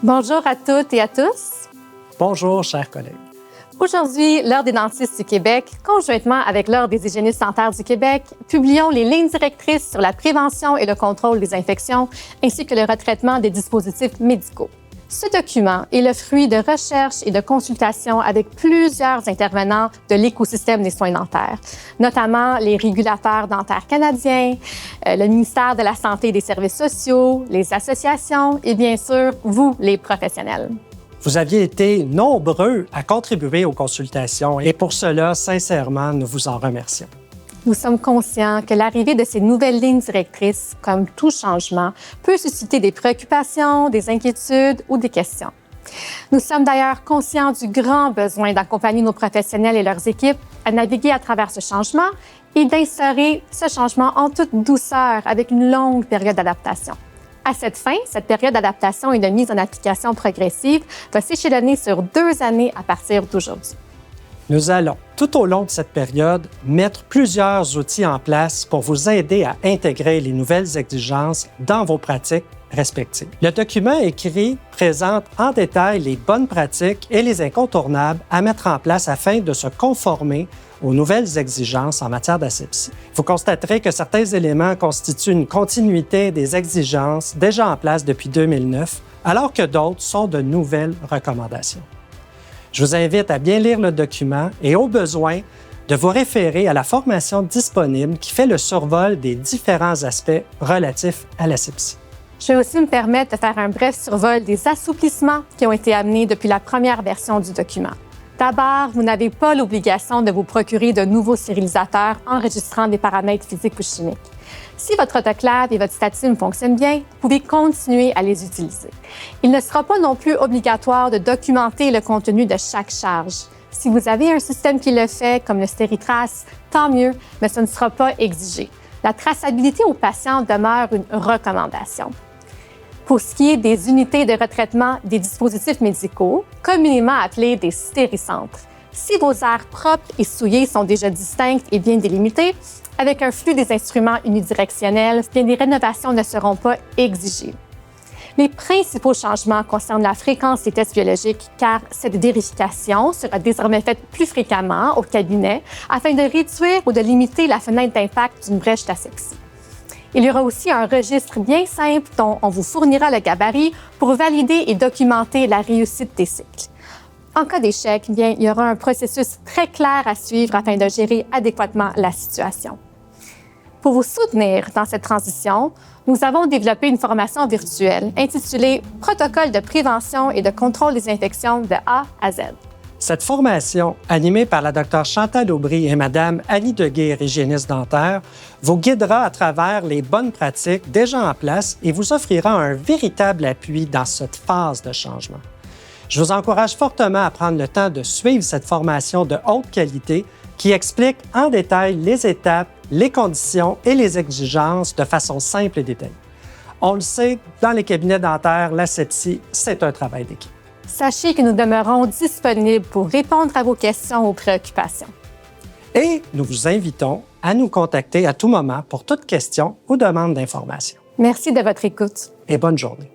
Bonjour à toutes et à tous. Bonjour, chers collègues. Aujourd'hui, l'Ordre des dentistes du Québec, conjointement avec l'Ordre des hygiénistes dentaires du Québec, publions les lignes directrices sur la prévention et le contrôle des infections, ainsi que le retraitement des dispositifs médicaux. Ce document est le fruit de recherches et de consultations avec plusieurs intervenants de l'écosystème des soins dentaires, notamment les régulateurs dentaires canadiens, le ministère de la Santé et des Services sociaux, les associations et bien sûr, vous, les professionnels. Vous aviez été nombreux à contribuer aux consultations et pour cela, sincèrement, nous vous en remercions. Nous sommes conscients que l'arrivée de ces nouvelles lignes directrices, comme tout changement, peut susciter des préoccupations, des inquiétudes ou des questions. Nous sommes d'ailleurs conscients du grand besoin d'accompagner nos professionnels et leurs équipes à naviguer à travers ce changement et d'instaurer ce changement en toute douceur avec une longue période d'adaptation. À cette fin, cette période d'adaptation et de mise en application progressive va s'échelonner sur 2 années à partir d'aujourd'hui. Nous allons, tout au long de cette période, mettre plusieurs outils en place pour vous aider à intégrer les nouvelles exigences dans vos pratiques respectives. Le document écrit présente en détail les bonnes pratiques et les incontournables à mettre en place afin de se conformer aux nouvelles exigences en matière d'asepsie. Vous constaterez que certains éléments constituent une continuité des exigences déjà en place depuis 2009, alors que d'autres sont de nouvelles recommandations. Je vous invite à bien lire le document et, au besoin, de vous référer à la formation disponible qui fait le survol des différents aspects relatifs à l'asepsie. Je vais aussi me permettre de faire un bref survol des assouplissements qui ont été amenés depuis la première version du document. D'abord, vous n'avez pas l'obligation de vous procurer de nouveaux stérilisateurs enregistrant des paramètres physiques ou chimiques. Si votre autoclave et votre statine fonctionnent bien, vous pouvez continuer à les utiliser. Il ne sera pas non plus obligatoire de documenter le contenu de chaque charge. Si vous avez un système qui le fait, comme le Stéritrace, tant mieux, mais ce ne sera pas exigé. La traçabilité aux patients demeure une recommandation. Pour ce qui est des unités de retraitement des dispositifs médicaux, communément appelées des stéricentres, si vos aires propres et souillées sont déjà distinctes et bien délimitées, avec un flux des instruments unidirectionnels, bien des rénovations ne seront pas exigées. Les principaux changements concernent la fréquence des tests biologiques, car cette vérification sera désormais faite plus fréquemment au cabinet afin de réduire ou de limiter la fenêtre d'impact d'une brèche d'asepsie. Il y aura aussi un registre bien simple dont on vous fournira le gabarit pour valider et documenter la réussite des cycles. En cas d'échec, bien, il y aura un processus très clair à suivre afin de gérer adéquatement la situation. Pour vous soutenir dans cette transition, nous avons développé une formation virtuelle intitulée « Protocole de prévention et de contrôle des infections de A à Z ». Cette formation, animée par la Dr Chantal Aubry et Mme Annie Deguire, hygiéniste dentaire, vous guidera à travers les bonnes pratiques déjà en place et vous offrira un véritable appui dans cette phase de changement. Je vous encourage fortement à prendre le temps de suivre cette formation de haute qualité qui explique en détail les étapes, les conditions et les exigences de façon simple et détaillée. On le sait, dans les cabinets dentaires, l'asepsie, c'est un travail d'équipe. Sachez que nous demeurons disponibles pour répondre à vos questions ou préoccupations. Et nous vous invitons à nous contacter à tout moment pour toute question ou demande d'information. Merci de votre écoute. Et bonne journée.